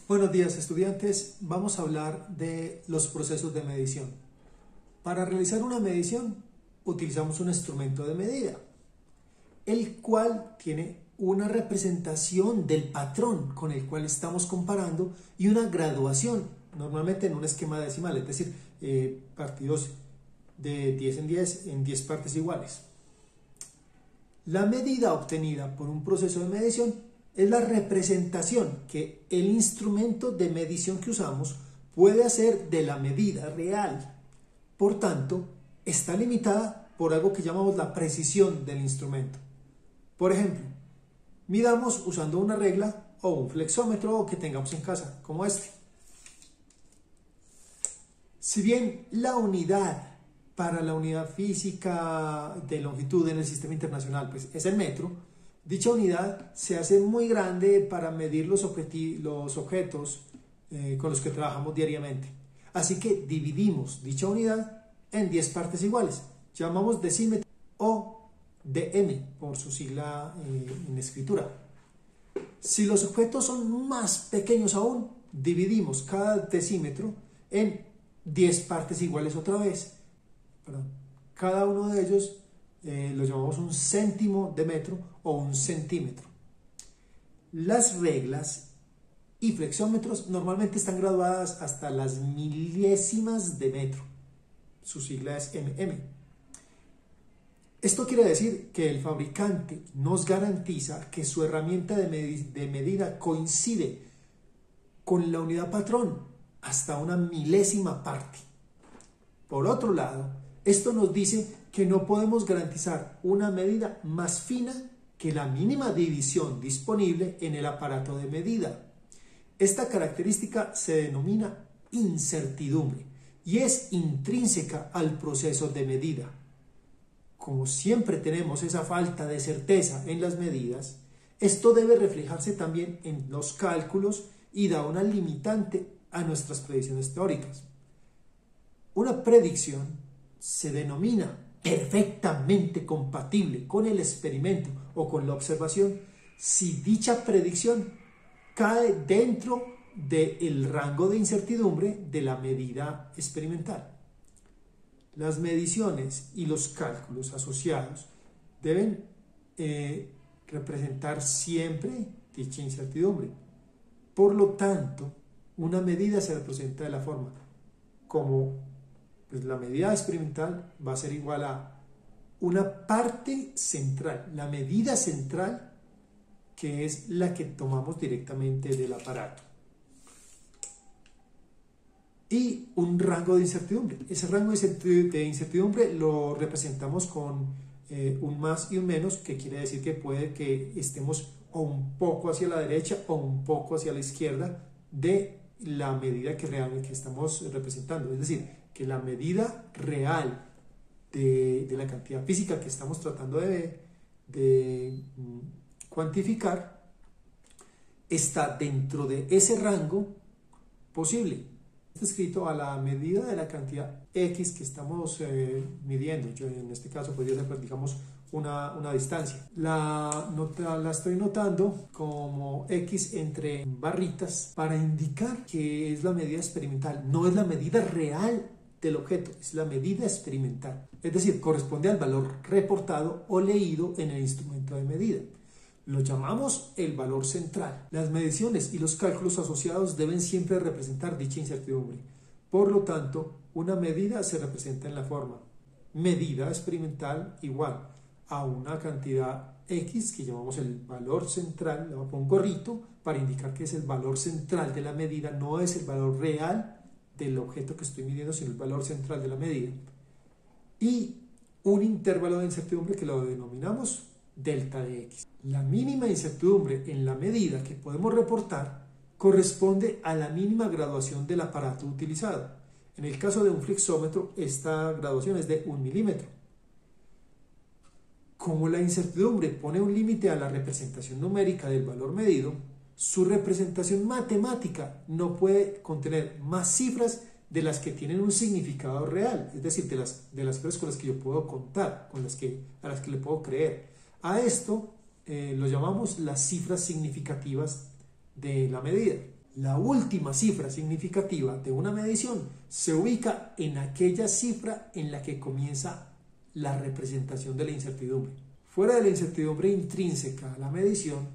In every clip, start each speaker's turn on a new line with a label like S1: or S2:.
S1: Buenos días, estudiantes. Vamos a hablar de los procesos de medición. Para realizar una medición utilizamos un instrumento de medida, el cual tiene una representación del patrón con el cual estamos comparando y una graduación, normalmente en un esquema decimal, es decir, partidos de 10 en 10 partes iguales. La medida obtenida por un proceso de medición es la representación que el instrumento de medición que usamos puede hacer de la medida real. Por tanto, está limitada por algo que llamamos la precisión del instrumento. Por ejemplo, midamos usando una regla o un flexómetro que tengamos en casa, como este. Si bien la unidad para la unidad física de longitud en el sistema internacional pues es el metro, dicha unidad se hace muy grande para medir los objetos con los que trabajamos diariamente. Así que dividimos dicha unidad en 10 partes iguales. Llamamos decímetro o dm por su sigla en escritura. Si los objetos son más pequeños aún, dividimos cada decímetro en 10 partes iguales otra vez. Cada uno de ellos lo llamamos un céntimo de metro o un centímetro. Las reglas y flexómetros normalmente están graduadas hasta las milésimas de metro. Su sigla es mm. Esto quiere decir que el fabricante nos garantiza que su herramienta de medida coincide con la unidad patrón hasta una milésima parte. Por otro lado, esto nos dice que no podemos garantizar una medida más fina que la mínima división disponible en el aparato de medida. Esta característica se denomina incertidumbre y es intrínseca al proceso de medida. Como siempre tenemos esa falta de certeza en las medidas, esto debe reflejarse también en los cálculos y da una limitante a nuestras predicciones teóricas. Una predicción se denomina perfectamente compatible con el experimento o con la observación si dicha predicción cae dentro del rango de incertidumbre de la medida experimental. Las mediciones y los cálculos asociados deben representar siempre dicha incertidumbre. Por lo tanto, una medida se representa de la forma como pues la medida experimental va a ser igual a una parte central, la medida central, que es la que tomamos directamente del aparato, y un rango de incertidumbre. Ese rango de incertidumbre lo representamos con un más y un menos, que quiere decir que puede que estemos o un poco hacia la derecha o un poco hacia la izquierda de la medida que realmente estamos representando. Es decir, que la medida real de la cantidad física que estamos tratando de cuantificar está dentro de ese rango posible. Está escrito a la medida de la cantidad X que estamos midiendo. Yo en este caso podría ser, digamos, una distancia. La estoy notando como X entre barritas para indicar que es la medida experimental, no es la medida real del objeto, es la medida experimental. Es decir, corresponde al valor reportado o leído en el instrumento de medida. Lo llamamos el valor central. Las mediciones y los cálculos asociados deben siempre representar dicha incertidumbre. Por lo tanto, una medida se representa en la forma medida experimental igual a una cantidad X que llamamos el valor central. Le voy a poner un gorrito para indicar que es el valor central de la medida, no es el valor real del objeto que estoy midiendo, sino el valor central de la medida. Y un intervalo de incertidumbre que lo denominamos delta de X. La mínima incertidumbre en la medida que podemos reportar corresponde a la mínima graduación del aparato utilizado. En el caso de un flexómetro, esta graduación es de 1 milímetro. Como la incertidumbre pone un límite a la representación numérica del valor medido, su representación matemática no puede contener más cifras de las que tienen un significado real, es decir, de las cosas con las que yo puedo contar, a las que le puedo creer. A esto lo llamamos las cifras significativas de la medida. La última cifra significativa de una medición se ubica en aquella cifra en la que comienza la representación de la incertidumbre. Fuera de la incertidumbre intrínseca a la medición,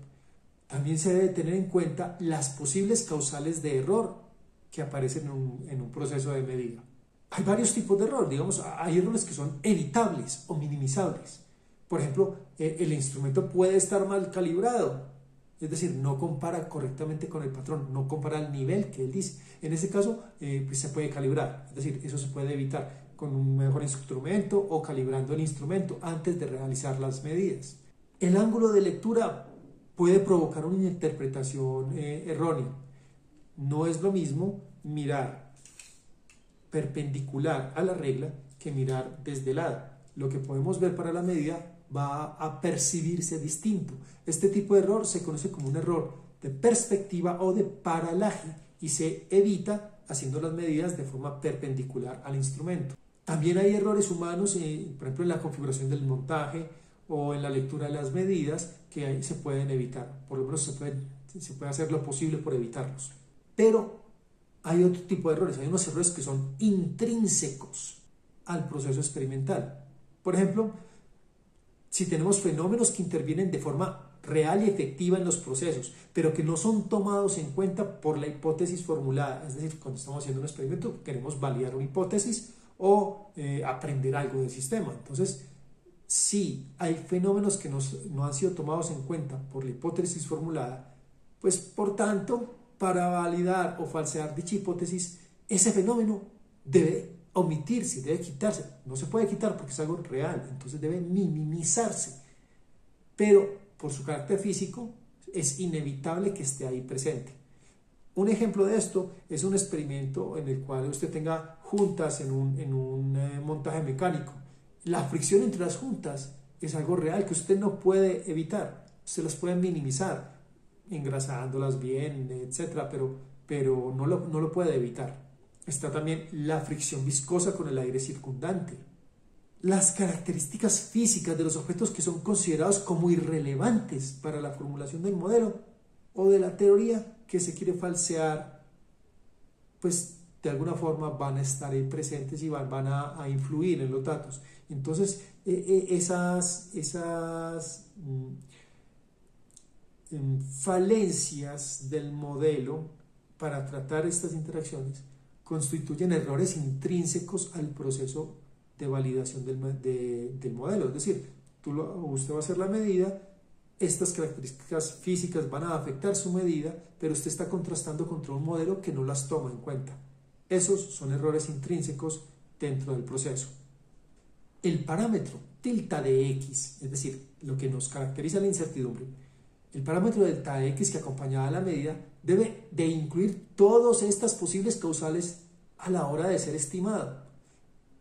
S1: también se debe tener en cuenta las posibles causales de error que aparecen en un proceso de medida. Hay varios tipos de error, digamos, hay errores que son evitables o minimizables. Por ejemplo, el instrumento puede estar mal calibrado, es decir, no compara correctamente con el patrón, no compara el nivel que él dice. En ese caso, pues se puede calibrar, es decir, eso se puede evitar con un mejor instrumento o calibrando el instrumento antes de realizar las medidas. El ángulo de lectura puede provocar una interpretación errónea. No es lo mismo mirar perpendicular a la regla que mirar desde el lado. Lo que podemos ver para la medida va a percibirse distinto. Este tipo de error se conoce como un error de perspectiva o de paralaje y se evita haciendo las medidas de forma perpendicular al instrumento. También hay errores humanos, por ejemplo en la configuración del montaje o en la lectura de las medidas, que ahí se pueden evitar. Por lo menos se puede hacer lo posible por evitarlos. Pero hay otro tipo de errores, hay unos errores que son intrínsecos al proceso experimental. Por ejemplo, si tenemos fenómenos que intervienen de forma real y efectiva en los procesos, pero que no son tomados en cuenta por la hipótesis formulada, es decir, cuando estamos haciendo un experimento queremos validar una hipótesis o aprender algo del sistema. Entonces, si hay fenómenos que no han sido tomados en cuenta por la hipótesis formulada, pues por tanto, para validar o falsear dicha hipótesis, ese fenómeno debe omitirse, debe quitarse. No se puede quitar porque es algo real, entonces debe minimizarse. Pero por su carácter físico es inevitable que esté ahí presente. Un ejemplo de esto es un experimento en el cual usted tenga juntas en un montaje mecánico. La fricción entre las juntas es algo real que usted no puede evitar. Usted las puede minimizar, engrasándolas bien, etcétera, pero no lo puede evitar. Está también la fricción viscosa con el aire circundante. Las características físicas de los objetos que son considerados como irrelevantes para la formulación del modelo o de la teoría que se quiere falsear, pues de alguna forma van a estar ahí presentes y van a influir en los datos. Entonces, esas falencias del modelo para tratar estas interacciones constituyen errores intrínsecos al proceso de validación del modelo. Es decir, usted va a hacer la medida, estas características físicas van a afectar su medida, pero usted está contrastando contra un modelo que no las toma en cuenta. Esos son errores intrínsecos dentro del proceso. El parámetro delta de X, es decir, lo que nos caracteriza la incertidumbre, el parámetro delta de X que acompañaba a la medida debe de incluir todas estas posibles causales a la hora de ser estimado.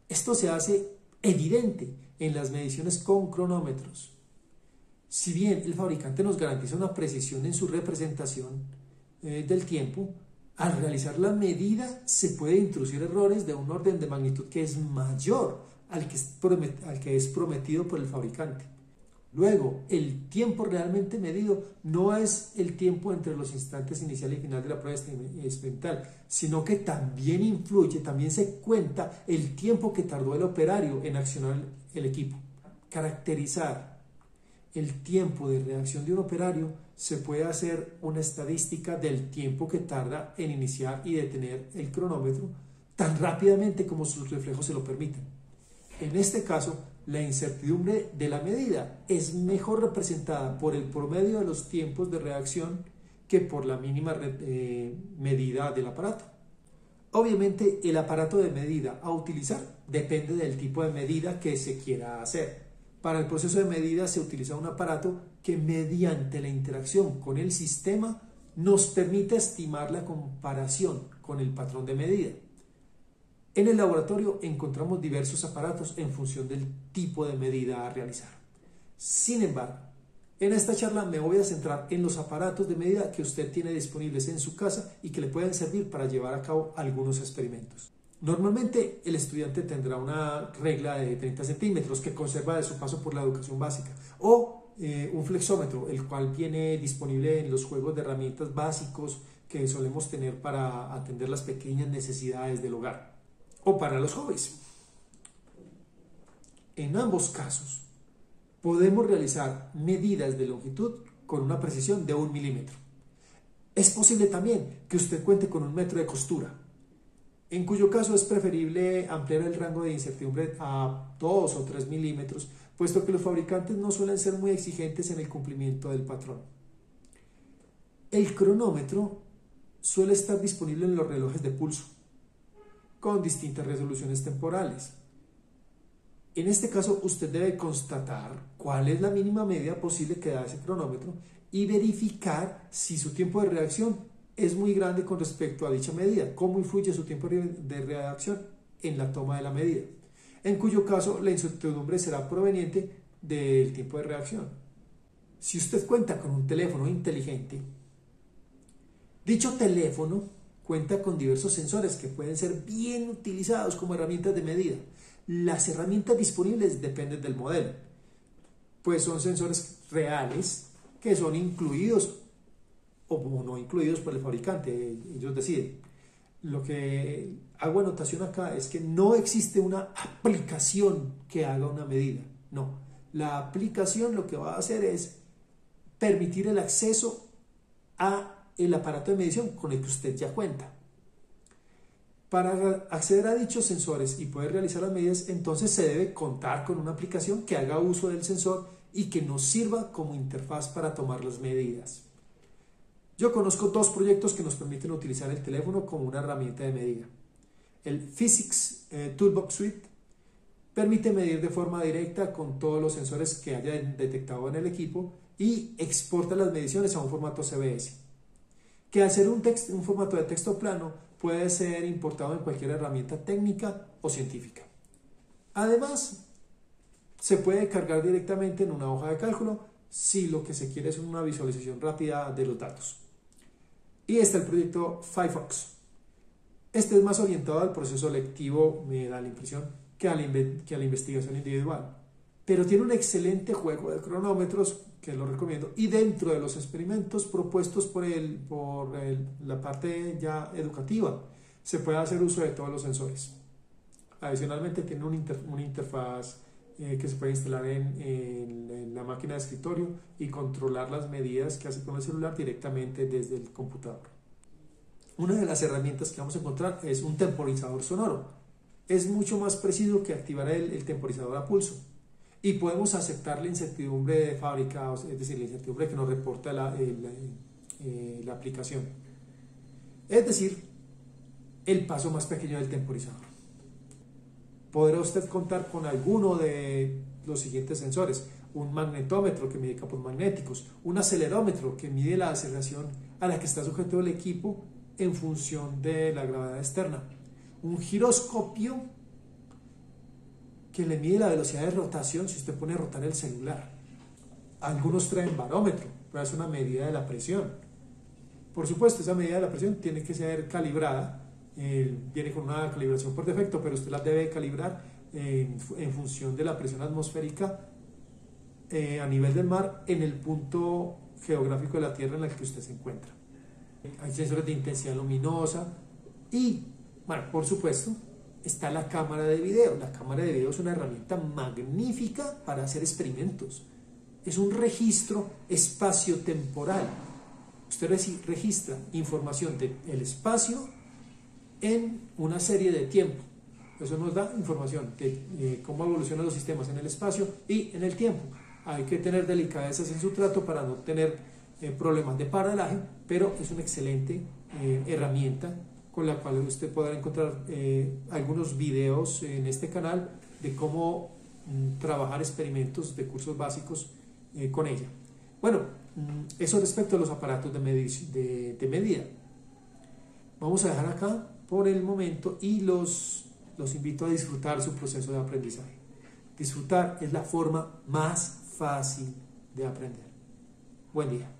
S1: Esto se hace evidente en las mediciones con cronómetros. Si bien el fabricante nos garantiza una precisión en su representación del tiempo, al realizar la medida se puede introducir errores de un orden de magnitud que es mayor al que es prometido por el fabricante. Luego, el tiempo realmente medido no es el tiempo entre los instantes inicial y final de la prueba experimental, sino que también influye, también se cuenta el tiempo que tardó el operario en accionar el equipo. Caracterizar el tiempo de reacción de un operario se puede hacer una estadística del tiempo que tarda en iniciar y detener el cronómetro tan rápidamente como sus reflejos se lo permiten. En este caso, la incertidumbre de la medida es mejor representada por el promedio de los tiempos de reacción que por la mínima medida del aparato. Obviamente, el aparato de medida a utilizar depende del tipo de medida que se quiera hacer. Para el proceso de medida se utiliza un aparato que mediante la interacción con el sistema nos permite estimar la comparación con el patrón de medida. En el laboratorio encontramos diversos aparatos en función del tipo de medida a realizar. Sin embargo, en esta charla me voy a centrar en los aparatos de medida que usted tiene disponibles en su casa y que le pueden servir para llevar a cabo algunos experimentos. Normalmente el estudiante tendrá una regla de 30 centímetros que conserva de su paso por la educación básica o un flexómetro, el cual viene disponible en los juegos de herramientas básicos que solemos tener para atender las pequeñas necesidades del hogar o para los hobbies. En ambos casos, podemos realizar medidas de longitud con una precisión de 1 milímetro. Es posible también que usted cuente con 1 metro de costura, en cuyo caso es preferible ampliar el rango de incertidumbre a 2 o 3 milímetros, puesto que los fabricantes no suelen ser muy exigentes en el cumplimiento del patrón. El cronómetro suele estar disponible en los relojes de pulso, con distintas resoluciones temporales. En este caso, usted debe constatar cuál es la mínima media posible que da ese cronómetro y verificar si su tiempo de reacción es muy grande con respecto a dicha medida, cómo influye su tiempo de reacción en la toma de la medida, en cuyo caso la incertidumbre será proveniente del tiempo de reacción. Si usted cuenta con un teléfono inteligente, dicho teléfono cuenta con diversos sensores que pueden ser bien utilizados como herramientas de medida. Las herramientas disponibles dependen del modelo, pues son sensores reales que son incluidos o no incluidos por el fabricante, ellos deciden. Lo que hago anotación acá es que no existe una aplicación que haga una medida, no. La aplicación lo que va a hacer es permitir el acceso a el aparato de medición con el que usted ya cuenta. Para acceder a dichos sensores y poder realizar las medidas, entonces se debe contar con una aplicación que haga uso del sensor y que nos sirva como interfaz para tomar las medidas. Yo conozco 2 proyectos que nos permiten utilizar el teléfono como una herramienta de medida. El Physics Toolbox Suite permite medir de forma directa con todos los sensores que haya detectado en el equipo y exporta las mediciones a un formato CBS, que al ser un formato de texto plano puede ser importado en cualquier herramienta técnica o científica. Además, se puede cargar directamente en una hoja de cálculo si lo que se quiere es una visualización rápida de los datos. Y está el proyecto Firefox. Este es más orientado al proceso lectivo, me da la impresión, que a la investigación individual. Pero tiene un excelente juego de cronómetros, que lo recomiendo, y dentro de los experimentos propuestos por la parte ya educativa, se puede hacer uso de todos los sensores. Adicionalmente tiene una interfaz que se puede instalar en la máquina de escritorio y controlar las medidas que hace con el celular directamente desde el computador. Una de las herramientas que vamos a encontrar es un temporizador sonoro. Es mucho más preciso que activar el temporizador a pulso. Y podemos aceptar la incertidumbre de fábrica, es decir, la incertidumbre que nos reporta la aplicación. Es decir, el paso más pequeño del temporizador. Podrá usted contar con alguno de los siguientes sensores: un magnetómetro que mide campos magnéticos, un acelerómetro que mide la aceleración a la que está sujeto el equipo en función de la gravedad externa, un giroscopio que le mide la velocidad de rotación si usted pone a rotar el celular. Algunos traen barómetro, puede ser una medida de la presión. Por supuesto, esa medida de la presión tiene que ser calibrada, viene con una calibración por defecto, pero usted la debe calibrar en función de la presión atmosférica a nivel del mar en el punto geográfico de la Tierra en el que usted se encuentra. Hay sensores de intensidad luminosa y, bueno, por supuesto, está la cámara de video. La cámara de video es una herramienta magnífica para hacer experimentos. Es un registro espaciotemporal. Usted registra información del espacio en una serie de tiempo. Eso nos da información de cómo evolucionan los sistemas en el espacio y en el tiempo. Hay que tener delicadezas en su trato para no tener problemas de paralaje, pero es una excelente herramienta con la cual usted podrá encontrar algunos videos en este canal de cómo trabajar experimentos de cursos básicos con ella. Bueno, eso respecto a los aparatos de medida. Vamos a dejar acá por el momento y los invito a disfrutar su proceso de aprendizaje. Disfrutar es la forma más fácil de aprender. Buen día.